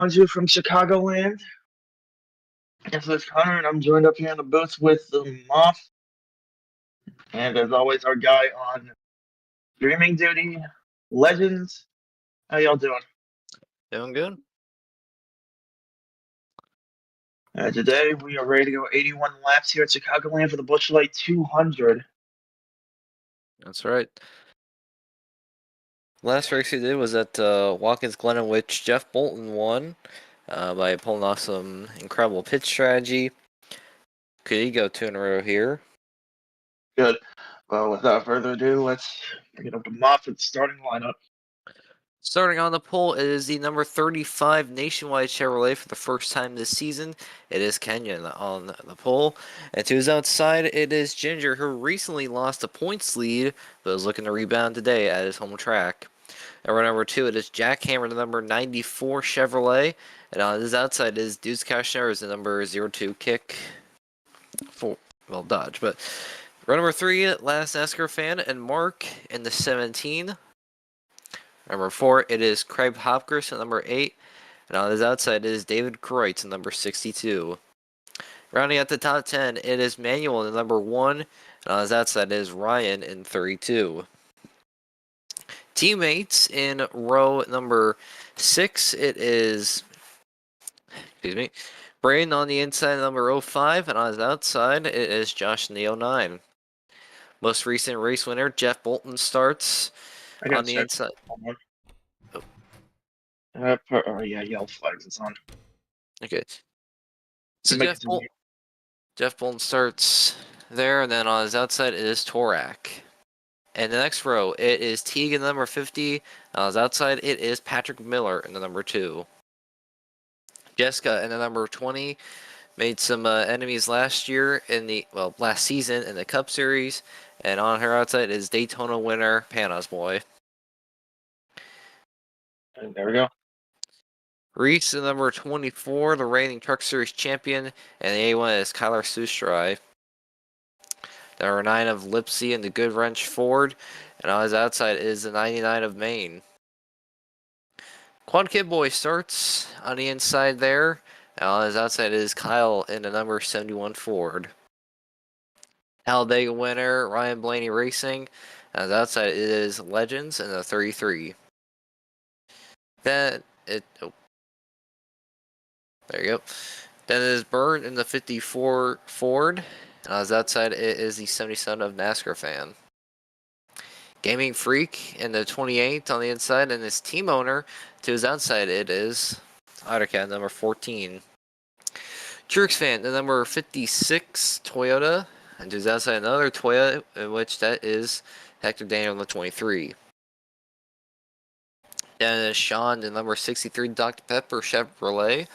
Andrew from Chicagoland. This is Connor, and I'm joined up here in the booth with the Moth, and as always, our guy on streaming duty, Legends. How y'all doing? Doing good. Today we are ready to go 81 laps here at Chicagoland for the Busch Light 200. That's right. Last race he did was at Watkins Glen, in which Jeff Bolton won by pulling off some incredible pit strategy. Could he go 2 in a row here? Good. Well, without further ado, let's bring it up to Moth for the starting lineup. Starting on the pole is the number 35 Nationwide Chevrolet for the first time this season. It is Kenyon on the pole. And to his outside, it is Ginger, who recently lost a points lead, but is looking to rebound today at his home track. At row number 2, it is Jack Hammer, the number 94 Chevrolet. And on his outside is Deuce Kashner, is the number 02 Kick. Dodge. But row number 3, Last NASCAR Fan, and Mark in the 17. Number 4, it is Craig Hopkins at number 8. And on his outside is David Kreutz at number 62. Rounding out the top 10, it is Manuel in number 1. And on his outside is Ryan in 32. Teammates in row number 6, it is Braden on the inside, number 05, and on his outside, it is Josh in the 09. Most recent race winner, Jeff Bolton, starts on the inside. Yellow flags, it's on. Okay. So Jeff Bolton starts there, and then on his outside, it is Torak. And the next row, it is Teague in the number 50. On his outside, it is Patrick Miller in the number 2. Jessica in the number 20 made some enemies last season in the Cup Series, and on her outside is Daytona winner Panos Boy. And there we go. Reese in the number 24, the reigning Truck Series champion, and the A1 is Kyler Sustrai. Number 9 of Lipsy and the Good Wrench Ford, and on his outside is the 99 of Maine. Quad Kid Boy starts on the inside there. And on his outside is Kyle in the number 71 Ford. Talladega winner Ryan Blaney Racing. On his outside is Legends in the 33. There you go. Then it is Byrne in the 54 Ford. And on his outside it is the 77 of NASCAR Fan. Gaming Freak in the 28 on the inside, and his team owner to his outside it is Autocat number 14. Jerks Fan, the number 56 Toyota, and to his outside another Toyota, in which that is Hector Daniel in the 23. Then is Sean, the number 63 Dr. Pepper Chevrolet.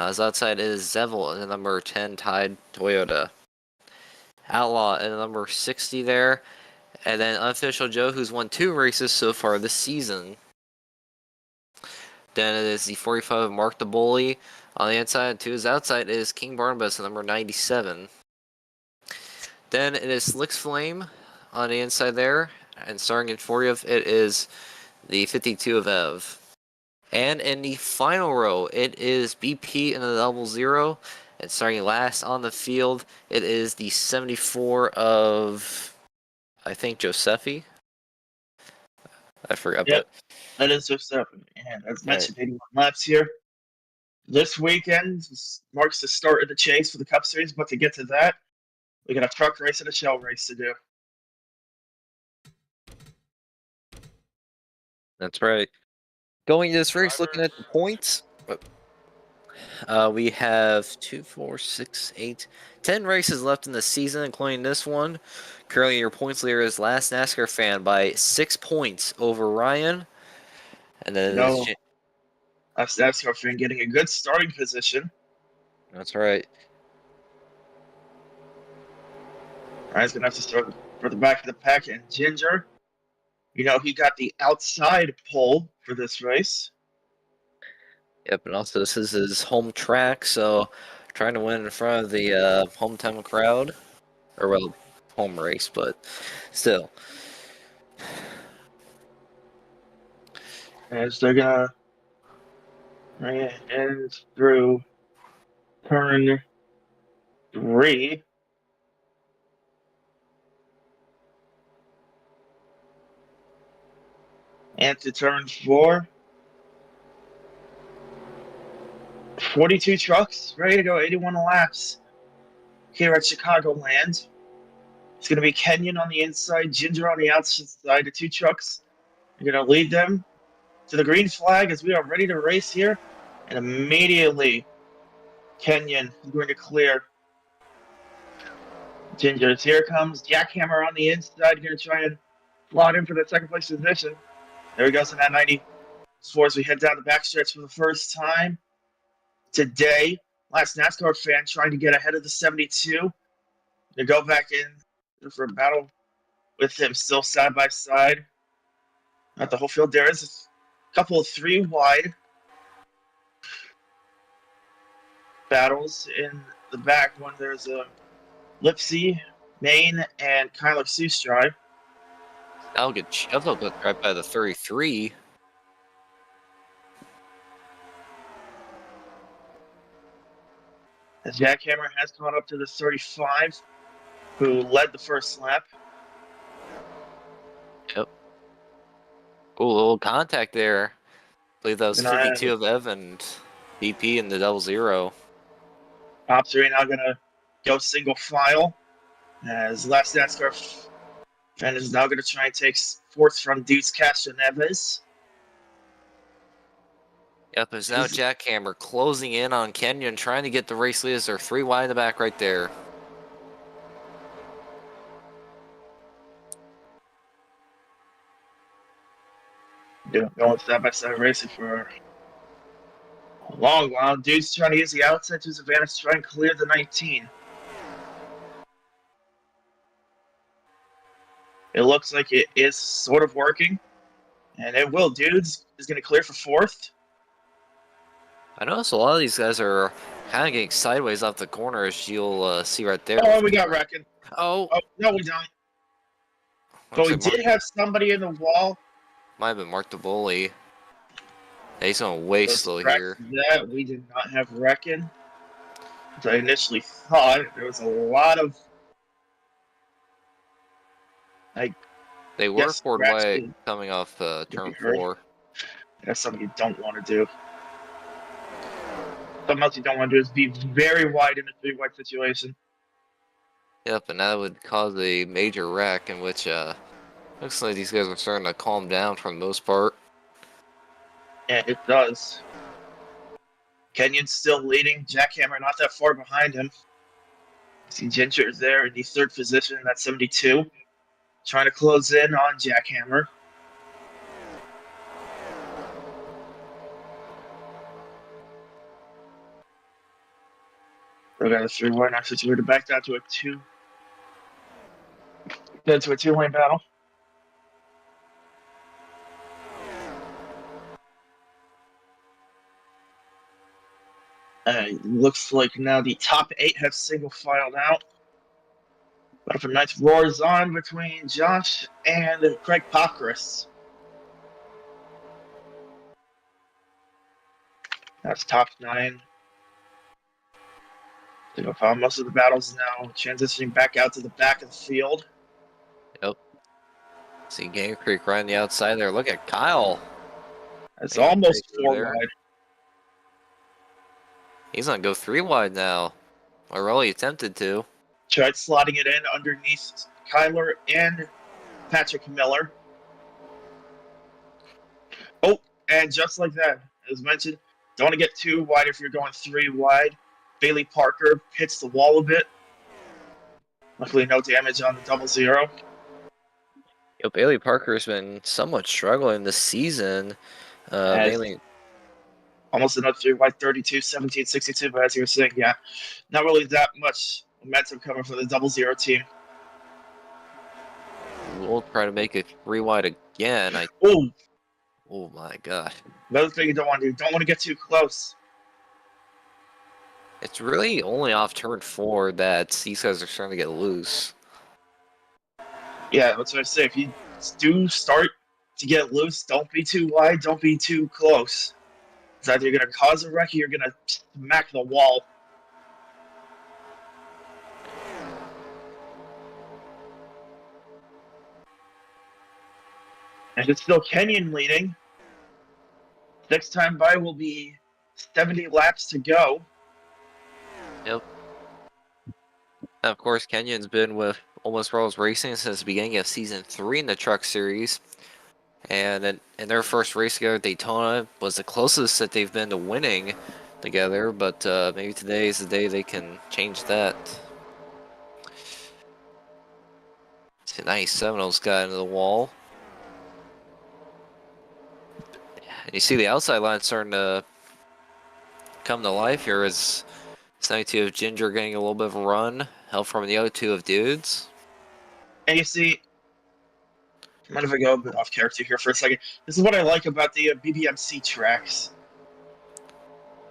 His outside is Zevel in the number 10 Tide Toyota. Outlaw in the number 60 there. And then Unofficial Joe, who's won 2 races so far this season. Then it is the 45 of Mark the Bully on the inside. To his outside is King Barnabas, number 97. Then it is Slicks Flame on the inside there. And starting in 40th, it is the 52 of Ev. And in the final row, it is BP in the 00. And starting last on the field, it is the 74 of... I think Josephi. I forgot. Yep, that is Josephi. And as mentioned, 81 laps here. This weekend marks the start of the chase for the Cup Series, but to get to that, we got a truck race and a shell race to do. That's right. Going to this race, looking at the points, we have 2, 4, 6, 8, 10 races left in the season, including this one. Currently, your points leader is Last NASCAR Fan by 6 points over Ryan. And then Last NASCAR Fan getting a good starting position. That's right. Ryan's going to have to start for the back of the pack. And Ginger, he got the outside pole for this race. Yep, and also this is his home track, so trying to win in front of the hometown crowd. Or, well, home race, but still. As they're gonna And through turn 3. And to turn 4. 42 trucks, ready to go, 81 laps here at Chicagoland. It's going to be Kenyon on the inside, Ginger on the outside. The 2 trucks are going to lead them to the green flag as we are ready to race here. And immediately, Kenyon is going to clear Ginger's. Here comes Jackhammer on the inside, going to try and slot in for the second place position. There he goes in that 94 as we head down the backstretch for the first time today. Last NASCAR fan trying to get ahead of the 72. To go back in for a battle with him still side by side. At the whole field, there is a couple of 3 wide battles in the back. One there's a Lipsy, Maine, and Kyler Sustry. I'll get shoved up right by the 33. As Jackhammer has caught up to the 35, who led the first lap. Yep. Oh, a little contact there. I believe that was 52 of Evan, BP in the 00. Pops are now going to go single file. As last NASCAR fan is now going to try and take fourth from Deuce Castro Neves. Yep, it's now Jackhammer closing in on Kenyon, trying to get the race leaders. They're 3 wide in the back right there. Going side-by-side racing for a long while. Dude's trying to use the outside to his advantage to try and clear the 19. It looks like it is sort of working. And it will. Dudes is going to clear for 4th. I notice a lot of these guys are kind of getting sideways off the corner, as you'll see right there. Oh, we got wrecking. Oh, no, we don't. But we did have somebody in the wall. Might have been Mark the Bully. He's going way slow here. That we did not have wrecking. As I initially thought, there was a lot of they were Ford White coming off turn 4. That's something you don't want to do. Something else you don't want to do is be very wide in a 3 wide situation. Yep, and that would cause a major wreck in which looks like these guys are starting to calm down for the most part. Yeah, it does. Kenyon's still leading. Jackhammer not that far behind him. See Ginger is there in the 3rd position at 72. Trying to close in on Jackhammer. We got a 3 wide now situated back down to a 2. Then to a 2-lane battle. Looks like now the top 8 have single filed out. But a nice roars on between Josh and Craig Popkris. That's top 9. Single file. Most of the battles now transitioning back out to the back of the field. Yep. See Game Creek right on the outside there. Look at Kyle. It's almost 4 wide. He's gonna go 3 wide now. Or really attempted to. Tried slotting it in underneath Kyler and Patrick Miller. Oh, and just like that, as mentioned, don't want to get too wide if you're going 3 wide. Bailey Parker hits the wall a bit. Luckily, no damage on the 00. Bailey Parker has been somewhat struggling this season. Mainly almost another 3 wide, 32, 17, 62. But as you were saying, yeah, not really that much momentum coming from the 00 team. We'll try to make it 3 wide again. Oh my gosh. Another thing you don't want to do, don't want to get too close. It's really only off turn 4 that these guys are starting to get loose. Yeah, that's what I say. If you do start to get loose, don't be too wide, don't be too close. It's either you're going to cause a wreck or you're going to smack the wall. And it's still Kenyon leading. Next time by will be 70 laps to go. Yep. And of course, Kenyon's been with Almost Worlds Racing since the beginning of Season 3 in the Truck Series. And in their first race together, Daytona was the closest that they've been to winning together. But maybe today is the day they can change that. 97 almost got into the wall. And you see the outside line starting to come to life here as 92 of Ginger getting a little bit of a run. Help from the other two of Dudes. And you see, mind if I go a bit off character here for a second? This is what I like about the BBMC tracks.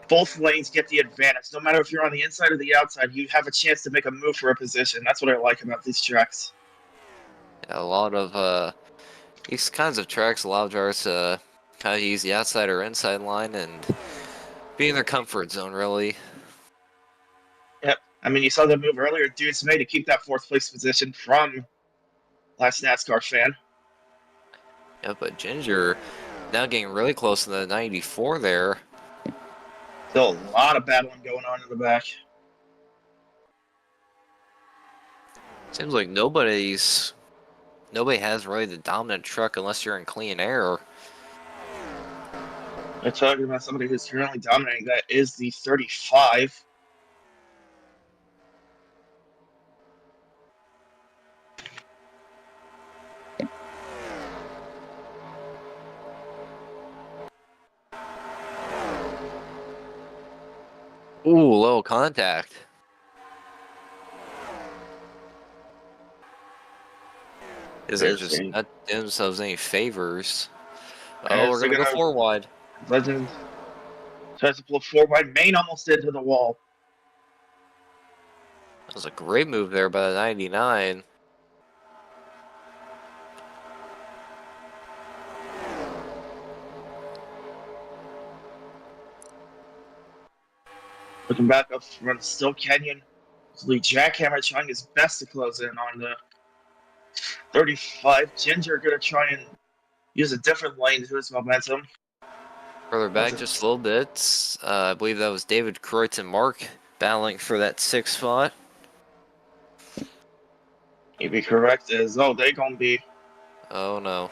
Both lanes get the advantage. No matter if you're on the inside or the outside, you have a chance to make a move for a position. That's what I like about these tracks. Yeah, a lot of these kinds of tracks allow drivers to kind of use the outside or inside line and be in their comfort zone, really. Yep. I mean, you saw the move earlier Dudes made to keep that fourth place position from last NASCAR fan. Yeah, but Ginger now getting really close to the 94 there. Still a lot of battling going on in the back. Seems like nobody has really the dominant truck unless you're in clean air. I'm talking about somebody who's currently dominating. That is the 35. Ooh, low contact. They're just not doing themselves any favors. Oh, we're gonna go 4 wide. Legend tries to pull 4 wide. Main almost into the wall. That was a great move there by the 99. Looking back up front, still Kenyon. Lee Jackhammer trying his best to close in on the 35. Ginger gonna try and use a different lane to his momentum. Further back just a little bit. I believe that was David Kreutz and Mark battling for that 6th spot. You'd be correct as they gonna be Oh no.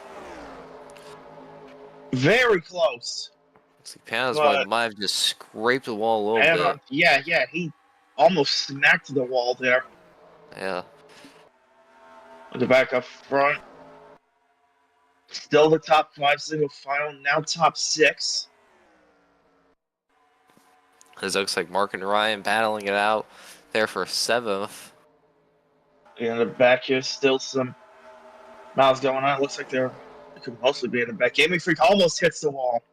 very close. Panaswad might have just scraped the wall a little bit. Yeah, he almost smacked the wall there. Yeah. The back up front. Still the top 5 single file, now top 6. It looks like Mark and Ryan battling it out there for 7th. In the back here, still some miles going on. It looks like they could mostly be in the back. Gaming Freak almost hits the wall.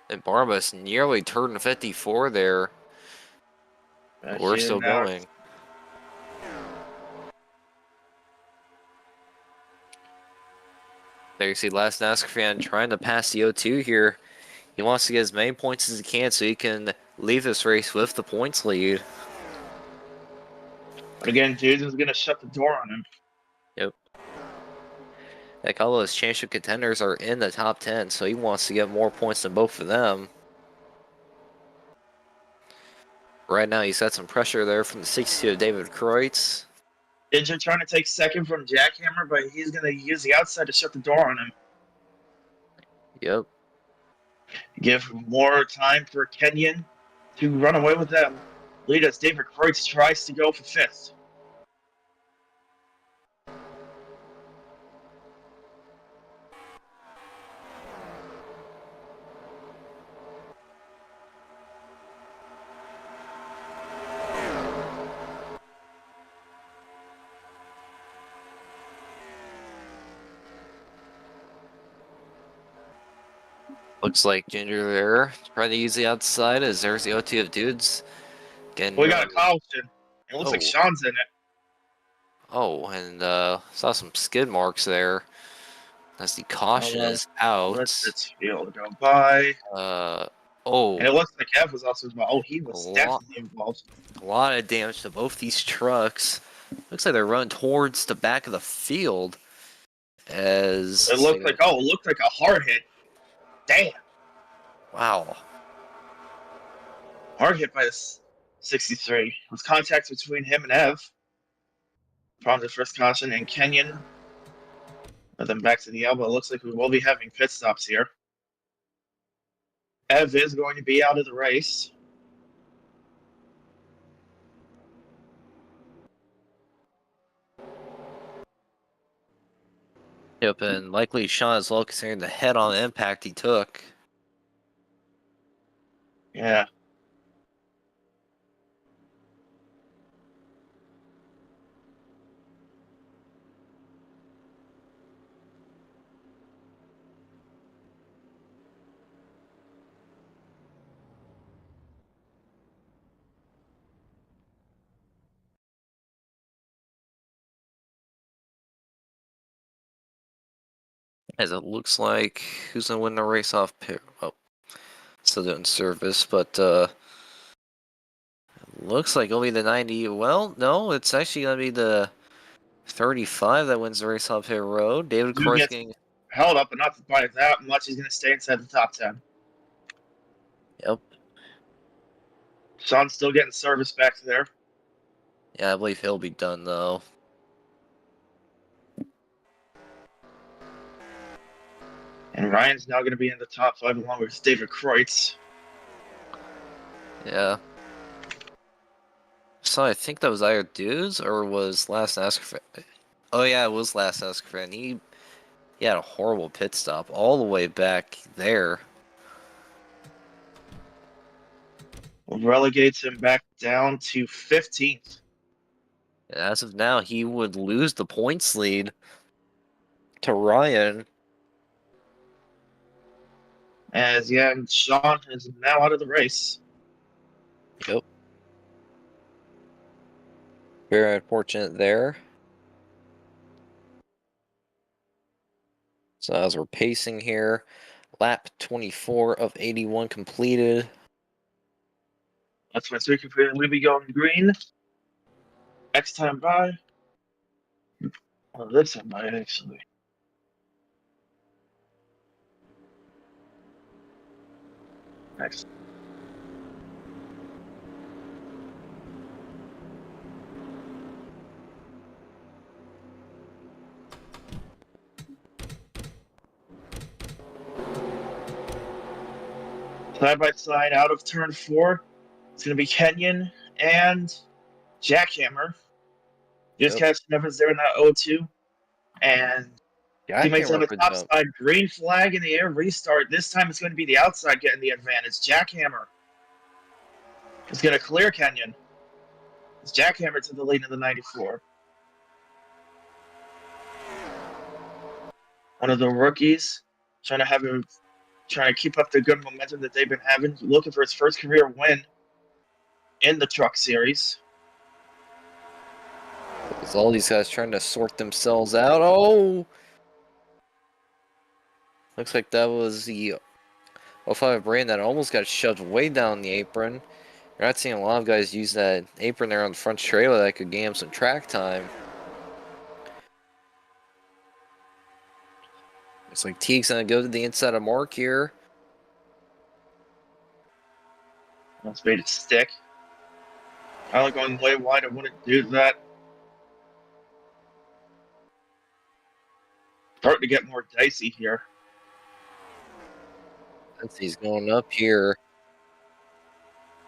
And Barbas nearly turned 54 there. But we're still going. There you see last NASCAR fan trying to pass the O2 here. He wants to get as many points as he can so he can leave this race with the points lead. But again, Dudes is going to shut the door on him. Yep. Like all those championship contenders are in the top 10, so he wants to get more points than both of them. Right now, he's got some pressure there from the 62 of David Kreutz. Ginger trying to take second from Jackhammer, but he's going to use the outside to shut the door on him. Yep. Give more time for Kenyon to run away with them. Lead as David Kreutz tries to go for 5th. Looks like Ginger there trying to use the outside as there's the O2 of Dudes. Again, We got a caution. It looks like Sean's in it. Oh, and saw some skid marks there. as the caution is out. Let this field go by. And it Oh, looks like Ev was also involved. Oh, he a was lot, definitely involved. a lot of damage to both these trucks. Looks like they're running towards the back of the field. As It looked like a hard hit. Damn, wow. hard hit by this 63. It was contact between him and Ev. From the first caution and Kenyon. And then back to the elbow. It looks like we will be having pit stops here. Ev is going to be out of the race. Yep, and likely Sean as well, considering the head-on impact he took. Yeah. As it looks like, who's gonna win the race off pit? Oh, still doing service, but looks like it'll be the 90. Well, no, it's actually gonna be the 35 that wins the race off pit road. David Who Croy's gets getting. held up, but not by that much. He's going to stay inside the top 10. Yep. Sean's still getting service back there. Yeah, I believe he'll be done though. And Ryan's now going to be in the top 5 along with David Kreutz. Yeah. So I think that was either Dudes or was Last NASCAR fan. Oh yeah, it was Last NASCAR fan. He had a horrible pit stop all the way back there. Relegates him back down to 15th. And as of now, he would lose the points lead to Ryan. As yeah, and Sean is now out of the race. Yep. Very unfortunate there. So as we're pacing here, lap 24 of 81 completed. That's when Three Computer will be going green. Next time by. Oh, this time by actually. Next. Side by side out of turn 4. It's going to be Kenyon and Jackhammer. Just catching Evans there in that 0-2. And teammates on the top side, green flag in the air, restart. This time it's going to be the outside getting the advantage. Jackhammer is going to clear Kenyon. It's Jackhammer to the lead in the 94. One of the rookies trying to keep up the good momentum that they've been having, looking for his first career win in the Truck Series. It's all these guys trying to sort themselves out. Oh! Looks like that was the 05 Brand that almost got shoved way down the apron. You're not seeing a lot of guys use that apron there on the front trailer that could gain them some track time. Looks like Teague's gonna go to the inside of Mark here. That's made it stick. I like going way wide. I wouldn't do that. Starting to get more dicey here. Since he's going up here.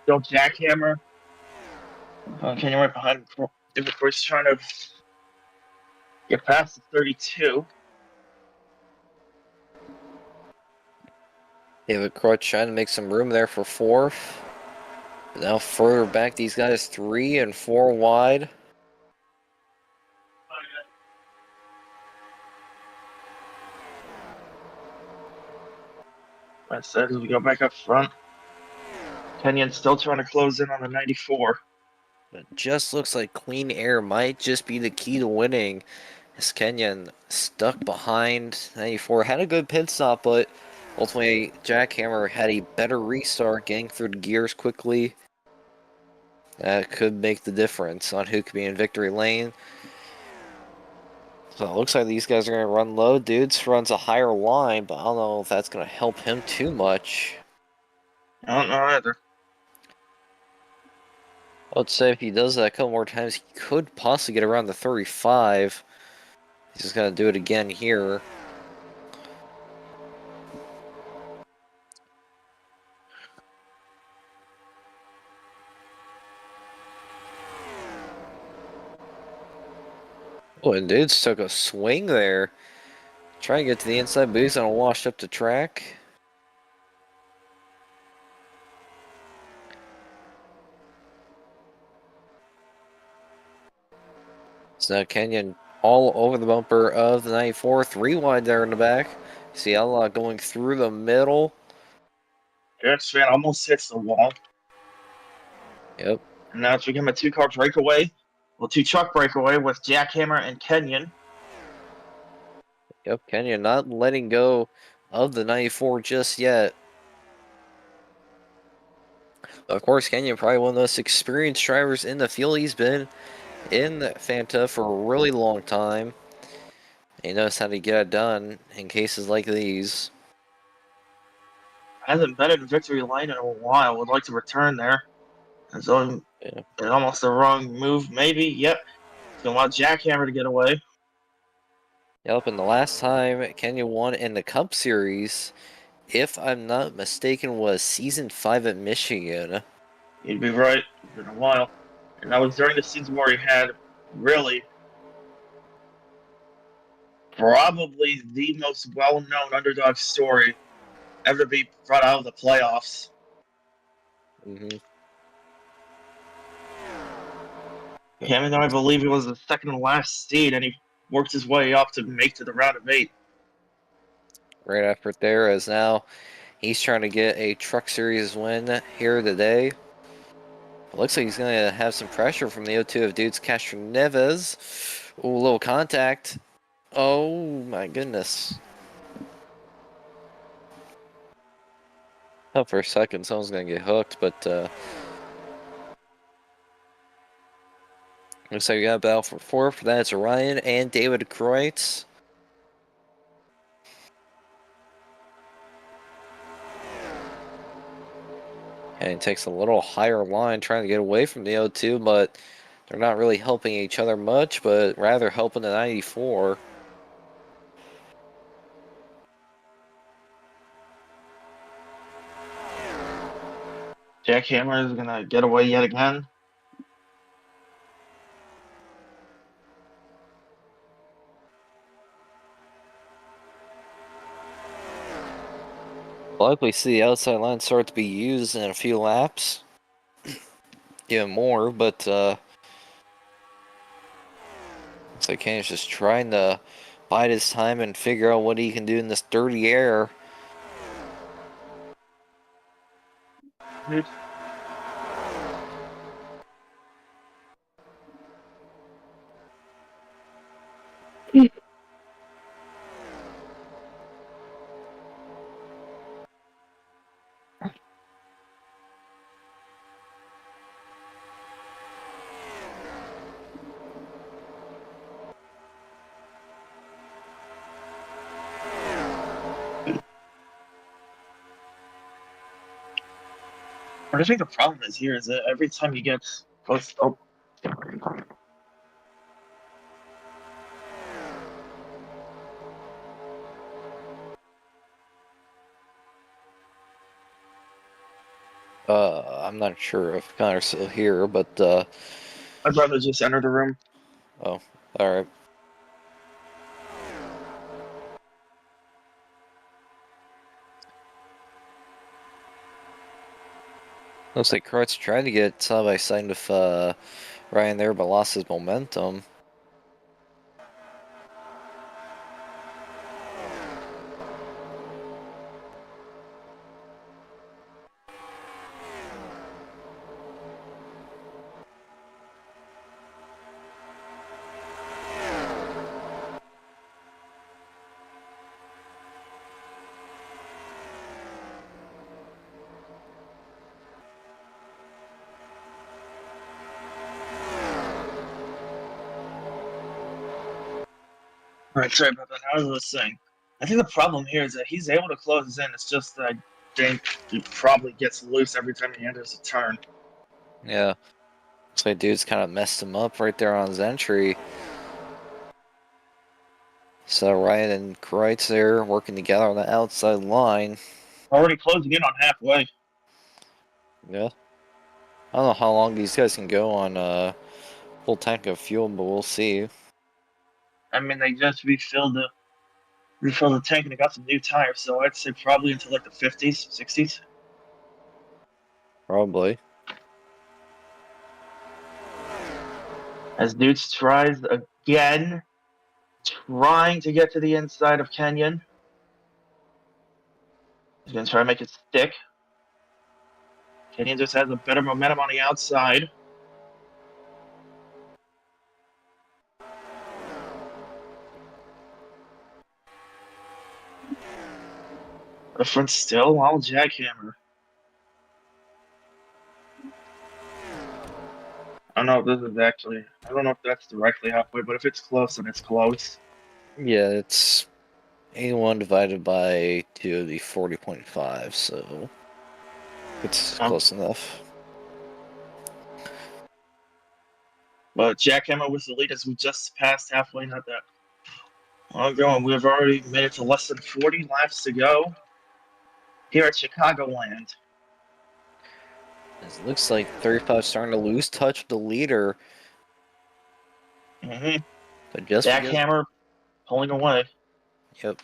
Still Jackhammer. Kenyon right behind him. Of course, trying to get past the 32. David Crutch trying to make some room there for 4th. Now further back, these guys 3 and 4 wide. That said, as we go back up front, Kenyon's still trying to close in on the 94. But just looks like clean air might just be the key to winning As Kenyon stuck behind 94, had a good pit stop, but ultimately Jackhammer had a better restart, getting through the gears quickly. That could make the difference on who could be in victory lane. So it looks like these guys are going to run low. Dudes runs a higher line, but I don't know if that's going to help him too much. I don't know either. I would say if he does that a couple more times, he could possibly get around the 35. He's just going to do it again here. Oh, and dudes took a swing there. Trying to get to the inside, but he's going to wash up the track. So now Kenyon all over the bumper of the 94. 3 wide there in the back. See Outlaw going through the middle. Jack's fan almost hits the wall. Yep. And now it's become a 2-car breakaway. Well, 2-truck breakaway with Jackhammer and Kenyon. Yep, Kenyon not letting go of the 94 just yet. Of course, Kenyon probably one of the most experienced drivers in the field. He's been in Fanta for a really long time. He knows how to get it done in cases like these. Hasn't been in victory lane in a while. Would like to return there. And so Yeah. almost the wrong move, maybe. Yep. He's going to want Jackhammer to get away. Yep, and the last time Kenyon won in the Cup Series, if I'm not mistaken, was Season 5 at Michigan. You'd be right. It's been a while. And that was during the season where he had really probably the most well-known underdog story ever to be brought out of the playoffs. Mm-hmm. Him and I believe he was the second to last seed, and he worked his way up to make to the round of 8. Great effort there, as now he's trying to get a Truck Series win here today. It looks like he's going to have some pressure from the O2 of Dudes Castro Neves. Ooh, a little contact. Oh my goodness. Thought for a second someone's going to get hooked, but looks like we got a battle for 4th. That's Ryan and David Kreutz. And he takes a little higher line trying to get away from the O2, but they're not really helping each other much, but rather helping the 94. Jackhammer is going to get away yet again. Likely see the outside line start to be used in a few laps. Even more, but looks like Kane's just trying to bide his time and figure out what he can do in this dirty air. What I think the problem is here is that every time he gets close, I'm not sure if Connor's still here, but I'd rather just enter the room. oh, alright. Looks like Kreutz tried to get side by side with Ryan there, but lost his momentum. Right, sorry about that. I was saying, I think the problem here is that he's able to close in. It's just that I think he probably gets loose every time he enters a turn. Yeah. Looks like dude's kind of messed him up right there on his entry. So Ryan and Kreitz there working together on the outside line. Already closing in on halfway. Yeah. I don't know how long these guys can go on full tank of fuel, but we'll see. I mean, they just refilled the tank and they got some new tires, so I'd say probably until like the 50s, 60s. Probably. As Dukes tries again, trying to get to the inside of Kenyon. He's going to try to make it stick. Kenyon just has a better momentum on the outside. The front still all jackhammer. I don't know if this is actually, I don't know if that's directly halfway, but if it's close, then it's close. Yeah, it's 81 divided by 2 would be 40.5, so it's close enough. But jackhammer was the lead as we just passed halfway, not that long ago, and we've already made it to less than 40 laps to go here at Chicagoland. It looks like 35 starting to lose touch with the leader. But just Jackhammer pulling away. Yep.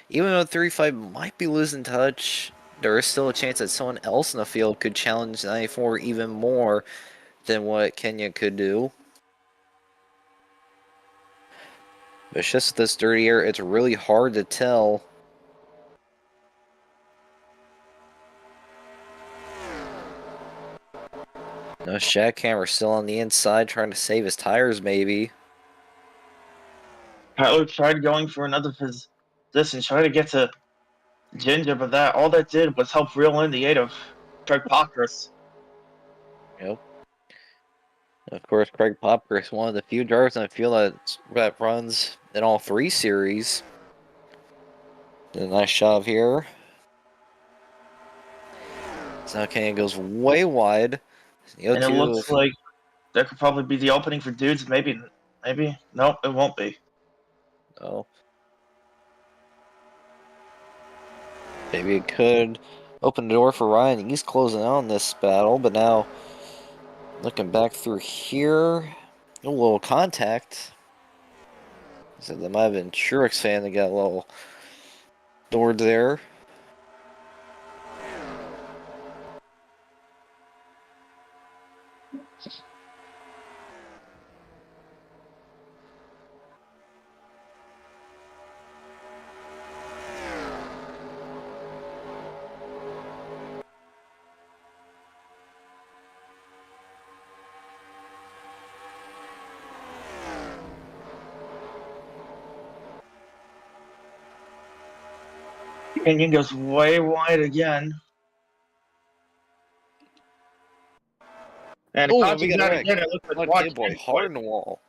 Even though 35 might be losing touch, there is still a chance that someone else in the field could challenge 94 even more than what Kenya could do. But it's just this dirty air, it's really hard to tell. No, Jackhammer still on the inside trying to save his tires, maybe. Tyler tried going for another position, trying to get to Ginger, but all that did was help reel in the aid of Craig Pockers. Yep. Of course, Craig Popker is one of the few drivers in the field that runs in all 3 series. Did a nice job here. So now Kenya goes way wide. And it looks like that could probably be the opening for dudes. Maybe. No, it won't be. Oh. Maybe it could open the door for Ryan. He's closing out on this battle, but now looking back through here, a little contact. So that might have been Truex fan that got a little door there. Kenyon goes way wide again. And Oh, we caught got out a wreck. again. It looks like Quad boy hard in the wall.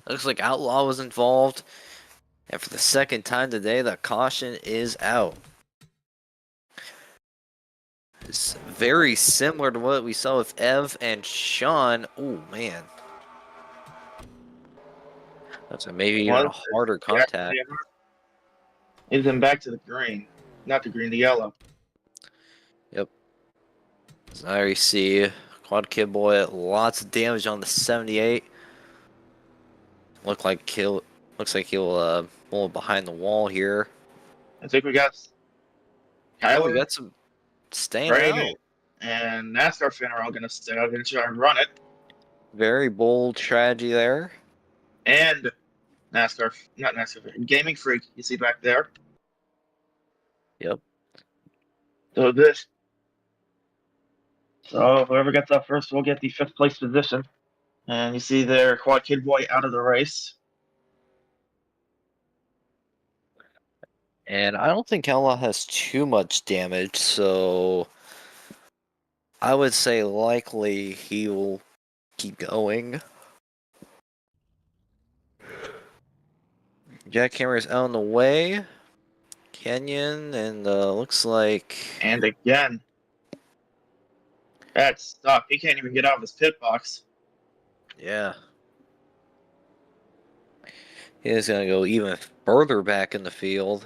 Looks like Outlaw was involved. And for the second time today, the caution is out. It's very similar to what we saw with Ev and Sean. Oh, man. That's maybe even a harder contact. Is him back to the green. Not the green, the yellow. Yep. So now you see Quad Kid Boy, lots of damage on the 78. Looks like he'll pull behind the wall here. I think we got Yeah, Kyler. we got some staying out. And NASCAR fan are all going to stay out and try and run it. Very bold strategy there. And not NASCAR, Gaming Freak, you see back there. Yep. So whoever gets up first will get the 5th place position. And you see there, Quad Kid Boy out of the race. And I don't think Outlaw has too much damage, so I would say likely he will keep going. Jackhammer's out in the way. Kenyon, and looks like... And again, that's stuck. He can't even get out of his pit box. Yeah. He is going to go even further back in the field.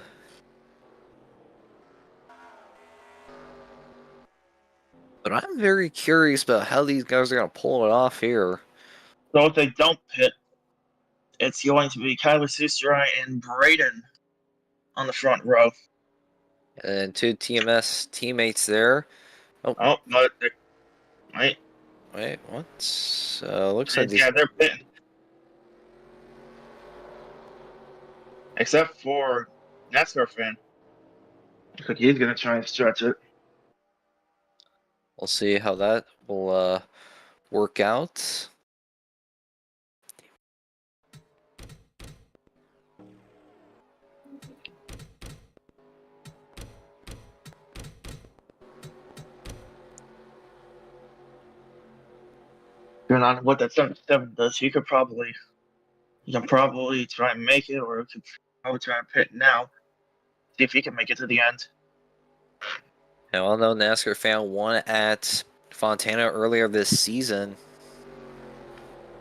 But I'm very curious about how these guys are going to pull it off here. So if they don't pit, it's going to be Kyler Sustra and Braden on the front row. And two TMS teammates there. Oh, but right. Wait, what? Looks like these... Yeah, they're pitting. Except for NASCAR fan. Looks like he's going to try and stretch it. We'll see how that will work out. Depending on what that 77 does, he can probably try and make it, or he could probably try and pit now. See if he can make it to the end. Now, I know NASCAR fan won at Fontana earlier this season.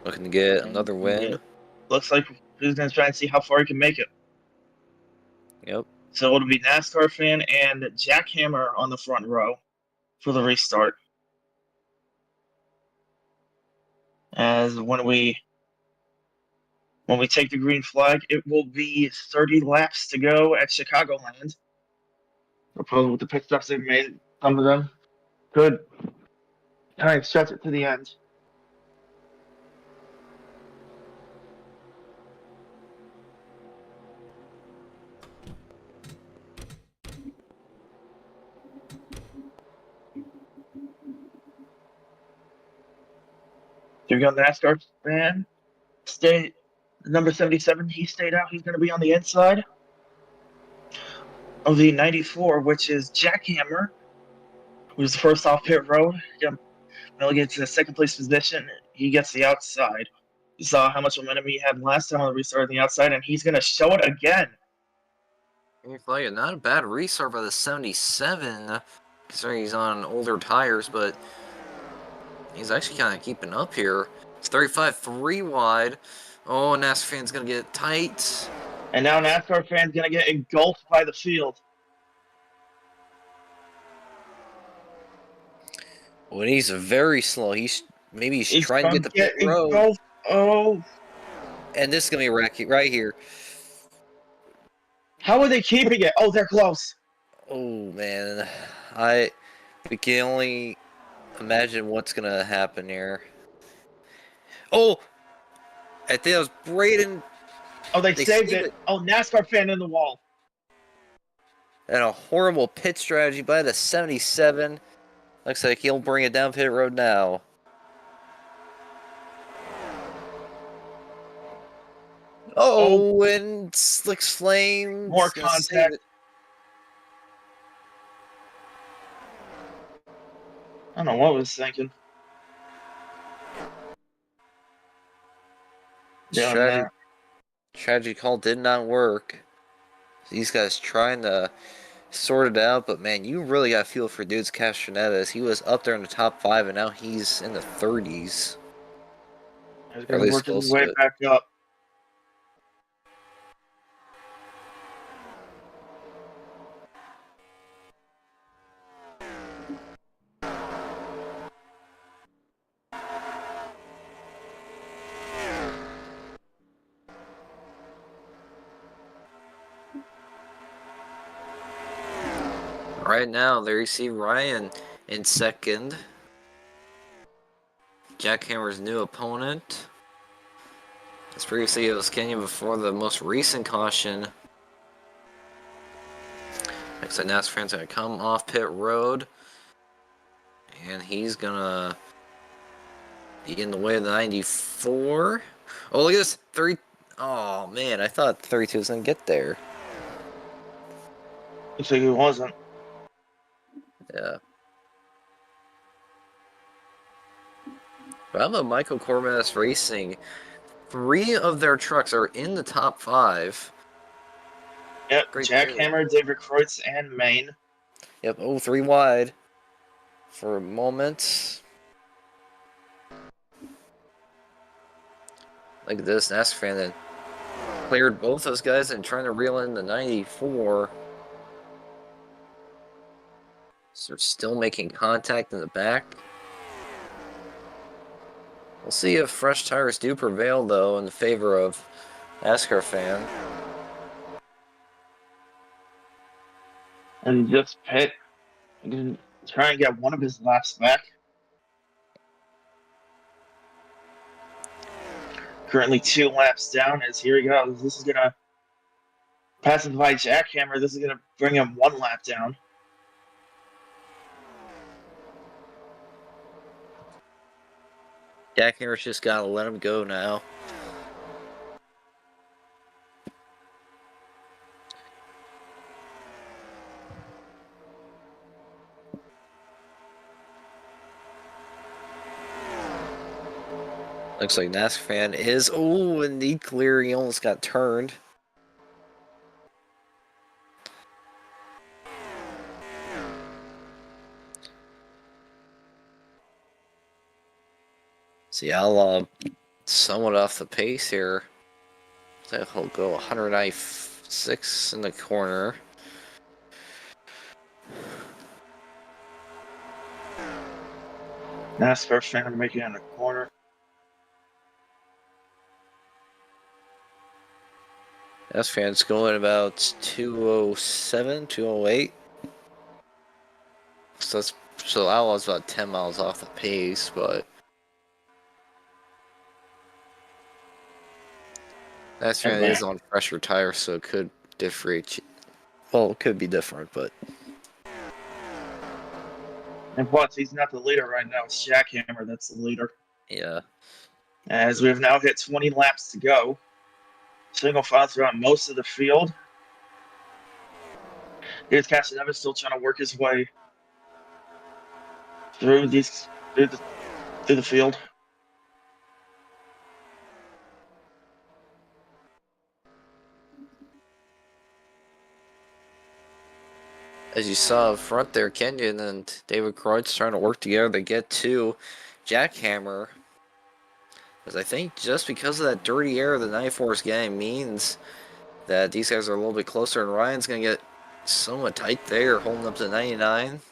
Looking to get another win. Yeah. Looks like he's going to try and see how far he can make it. Yep. So it'll be NASCAR fan and Jackhammer on the front row for the restart. As when we take the green flag, it will be 30 laps to go at Chicagoland. Probably with the pit stops they've made, some of them could try and stretch it to the end. Here we go, NASCAR fan. Number 77, he stayed out. He's going to be on the inside of the 94, which is Jackhammer, who's the first off pit road. He'll get to the second place position. He gets the outside. You saw how much momentum he had last time on the restart on the outside, and he's going to show it again. Not a bad restart by the 77, considering he's on older tires, but he's actually kind of keeping up here. It's 35 3 wide. Oh, NASCAR fan's going to get tight. And now NASCAR fan's going to get engulfed by the field. Well, he's very slow. He's trying to get the pit road. Engulfed. Oh. And this is going to be wrecky right here. How are they keeping it? Oh, they're close. Oh, man. We can only imagine what's going to happen here. Oh! I think that was Braden. Oh, they saved it. Oh, NASCAR fan in the wall. And a horrible pit strategy by the 77. Looks like he'll bring it down pit road now. Oh, and Slick's Flame. More contact. I don't know what I was thinking. Tragic call did not work. These guys trying to sort it out, but man, you really got to feel for dudes Castroneves. He was up there in the top 5, and now he's in the 30s. He's going to work his way back up. Right now, there you see Ryan in second. Jackhammer's new opponent. As previously, it was Kenyon before the most recent caution. Looks like NASCAR fan's gonna come off pit road. And he's gonna be in the way of the 94. Oh, look at this. 30. Oh, man, I thought 32 was gonna get there. Looks like he wasn't. Yeah. But how about Michael Cormanis Racing? 3 of their trucks are in the top 5. Yep, Great there. Jackhammer, David Kreutz, and Maine. Yep, 3 wide for a moment. Look at this, NASCAR fan that cleared both those guys and trying to reel in the 94. So they're still making contact in the back. We'll see if fresh tires do prevail, though, in the favor of NASCAR fan. And just pit. Try and get one of his laps back. Currently 2 laps down as here he goes. This is going to pass it by Jackhammer. This is going to bring him 1 lap down. Jackhammer's just got to let him go now. Looks like NASCAR fan is, indeed clear. He almost got turned. See, I'll somewhat off the pace here. So he'll go 196 in the corner. NASCAR fan making it in the corner. NASCAR fan's going about 207, 208. So Outlaw's about 10 miles off the pace, but NASCAR fan is on fresher tires, so it could differentiate. Well, it could be different, but And plus, he's not the leader right now. It's Jackhammer that's the leader. yeah. As we have now hit 20 laps to go. Single file throughout most of the field. Here's Casanova still trying to work his way through the field. As you saw up front there, Kenyon and David Kreutz trying to work together to get to Jackhammer. Because I think just because of that dirty air the 94 is getting means that these guys are a little bit closer, and Ryan's going to get somewhat tight there, holding up to 99.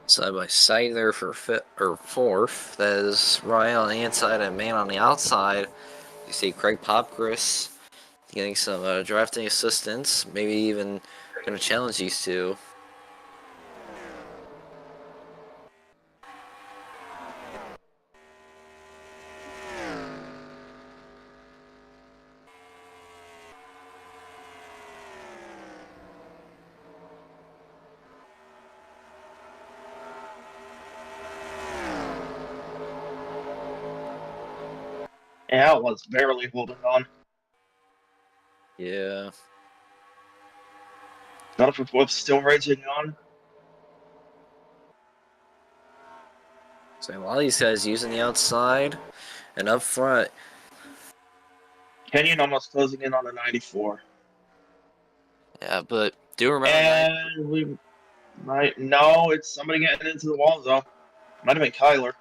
Side by side there for fourth. That is Ryan on the inside and Man on the outside. You see Craig Popgris getting some drafting assistance, maybe even going to challenge these two. Yeah, it was barely holding on. Yeah. Not for fourth, still raging on. So a lot of these guys using the outside and up front. Kenyon almost closing in on the 94. Yeah, but do remember And we might. No, it's somebody getting into the wall, though. Might have been Kyler.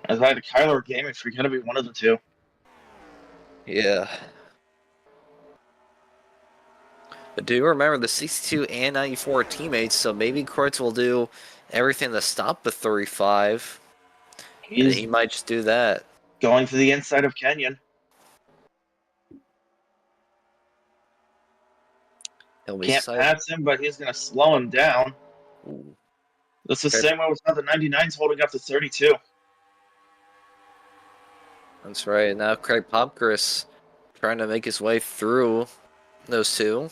As either Kyler or Gaming, we're going to be one of the two. Yeah. But do remember the 62 and 94 teammates, so maybe Kreutz will do everything to stop the 35. And he might just do that. Going to the inside of Kenyon. He'll be Can't pass him, but he's going to slow him down. Ooh. That's the same way with how the 99's holding up to 32. That's right. Now Craig Popkris trying to make his way through those two.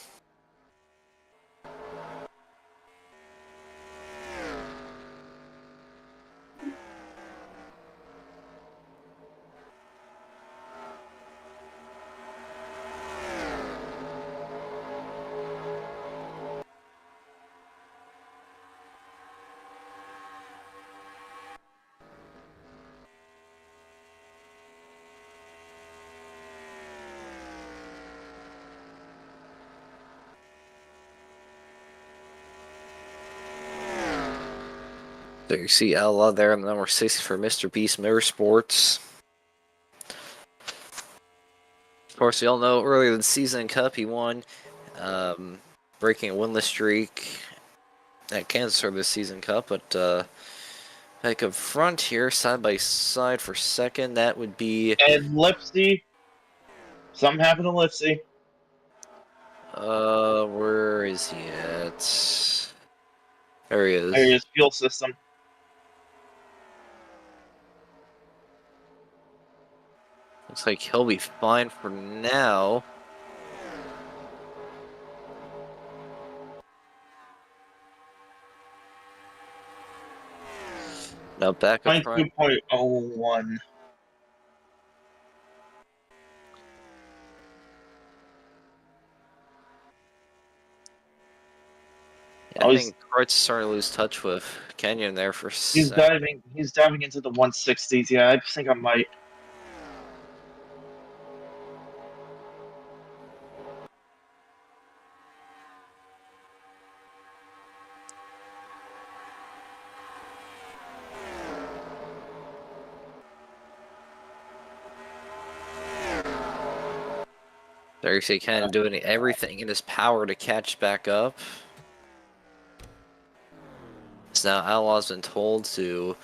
So you see Ella there in the number 6 for Mr. Beast Motorsports. Of course, we all know earlier the season Cup he won, breaking a winless streak at Kansas for the season Cup. But like up front here, side by side for second, that would be. And Lipsy. Something happened to Lipsy. Where is he at? There he is. There's fuel system. Looks like he'll be fine for now. Now back up front. 22.01. I think Cart's starting to lose touch with Kenyon there for a He's second. diving into the 160s. Yeah, I think I might. There you see Kenyon doing everything in his power to catch back up. So now Outlaw's been told to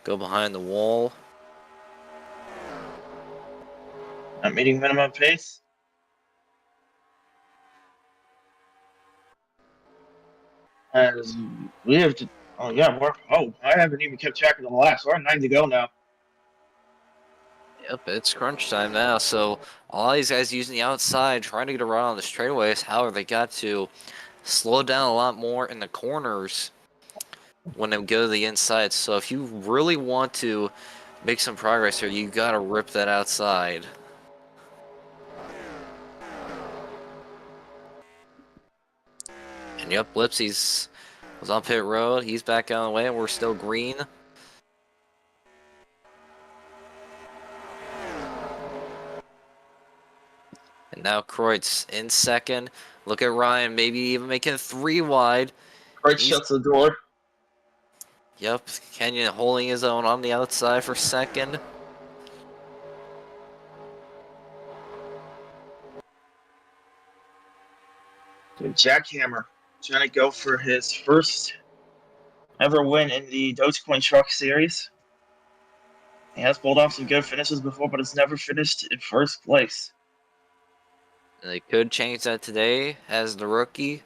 go behind the wall. Not meeting minimum pace. As we have to. Oh, yeah, I haven't even kept track of the last. We're at 9 to go now. Yep, it's crunch time now. So all these guys using the outside, trying to get around on the straightaways. However, they got to slow down a lot more in the corners when they go to the inside. So if you really want to make some progress here, you got to rip that outside. And yep, Lipsy's was on pit road. He's back out of the way, and we're still green. And now Kreutz in second. Look at Ryan, maybe even making 3 wide. Right, shuts the door. Yep, Kenyon holding his own on the outside for second. Jackhammer trying to go for his first ever win in the Dogecoin Truck Series. He has pulled off some good finishes before, but has never finished in first place. And they could change that today as the rookie.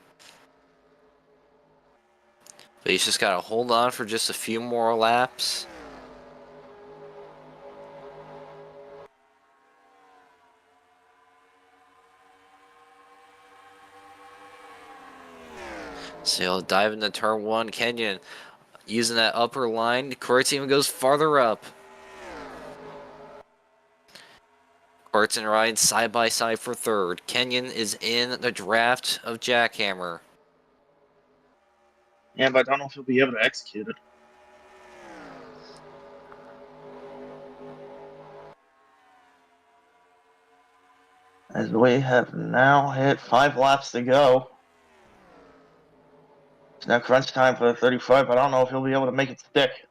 But he's just got to hold on for just a few more laps. So he'll dive into turn 1. Kenyon using that upper line. Kreutz even goes farther up. Kreutz and Ryan side by side for third. Kenyon is in the draft of Jackhammer. Yeah, but I don't know if he'll be able to execute it. As we have now hit 5 laps to go. It's now crunch time for the 35, but I don't know if he'll be able to make it stick.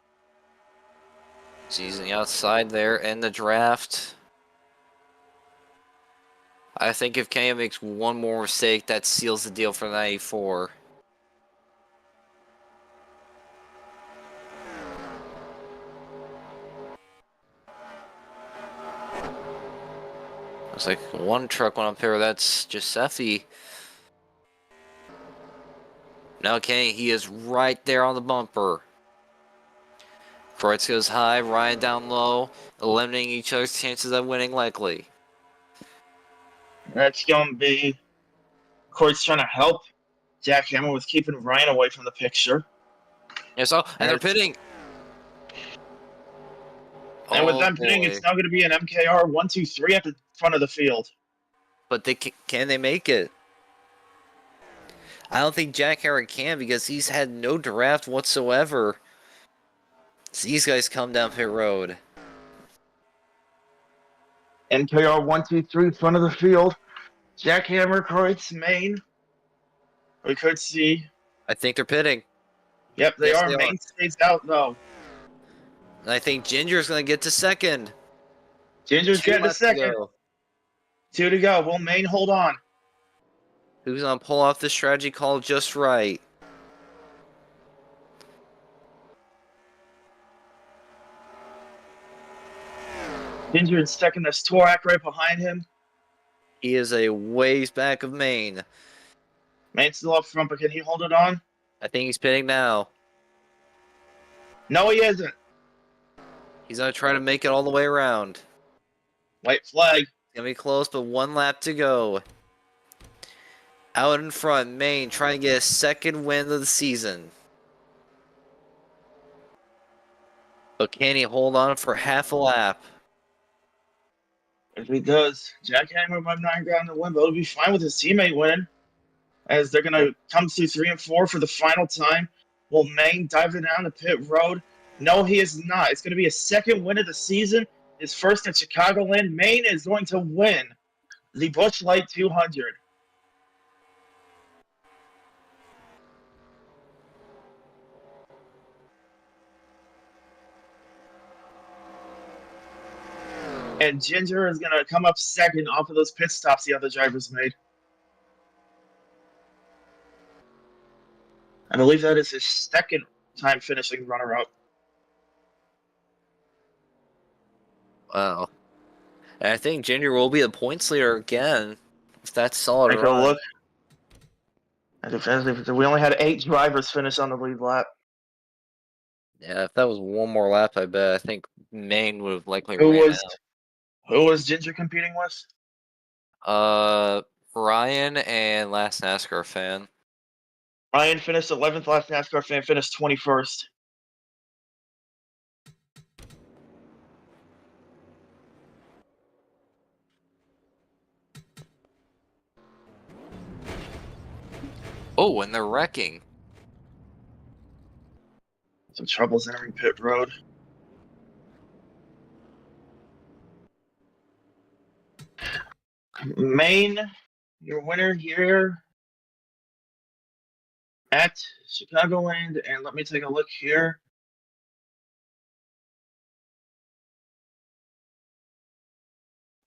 He's using the outside there in the draft. I think if Kenyon makes one more mistake, that seals the deal for 94. Looks like one truck went up here. That's Giuseppe. Now Kenny, he is right there on the bumper. Kreutz goes high, Ryan down low, eliminating each other's chances of winning likely. That's going to be Corey's trying to help Jack Hammer with keeping Ryan away from the picture. Yes, and they're pitting. And with Oh them pitting, boy! it's now going to be an MKR 1-2-3 at the front of the field. But can they make it? I don't think Jack Hammer can because he's had no draft whatsoever. So these guys come down pit road. MKR 1-2-3 front of the field. Jackhammer, Kreutz, Maine. We could see. I think they're pitting. Yep, they Yes, are. they Maine are. stays out, though. And I think Ginger's going to get to second. Ginger's getting to laps to second. go. 2 to go. Will Maine hold on? Who's going to pull off this strategy call just right? Ginger in second. There's Torak right behind him. He is a ways back of Maine. Maine's still up front, but can he hold it on? I think he's pitting now. No, he isn't. He's going to try to make it all the way around. White flag. It's going to be close, but 1 lap to go. Out in front, Maine trying to get a second win of the season. But can he hold on for half a lap? If he does, Jackhammer might not get on the win, but he'll be fine with his teammate winning. As they're going to come through 3 and 4 for the final time. Will Maine dive it down the pit road? No, he is not. It's going to be a second win of the season. His first at Chicagoland. Maine is going to win the Busch Light 200. And Ginger is going to come up second off of those pit stops the other drivers made. I believe that is his second time finishing runner-up. Wow. And I think Ginger will be the points leader again. If that's solid Take a run. look. We only had 8 drivers finish on the lead lap. Yeah, if that was one more lap, I bet. I think Maine would have likely Who ran was Ginger competing with? out. Ryan and Last NASCAR Fan. Ryan finished 11th, last NASCAR Fan finished 21st. Oh, and they're wrecking. Some troubles entering pit road. Maine, your winner here at Chicagoland. And let me take a look here.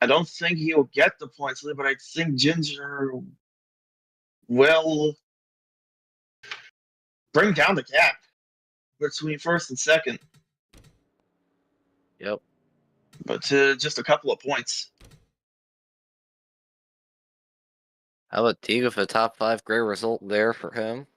I don't think he'll get the points lead, but I think Ginger will bring down the gap between first and second. Yep. But to just a couple of points. How about Tiga for the top 5? Great result there for him.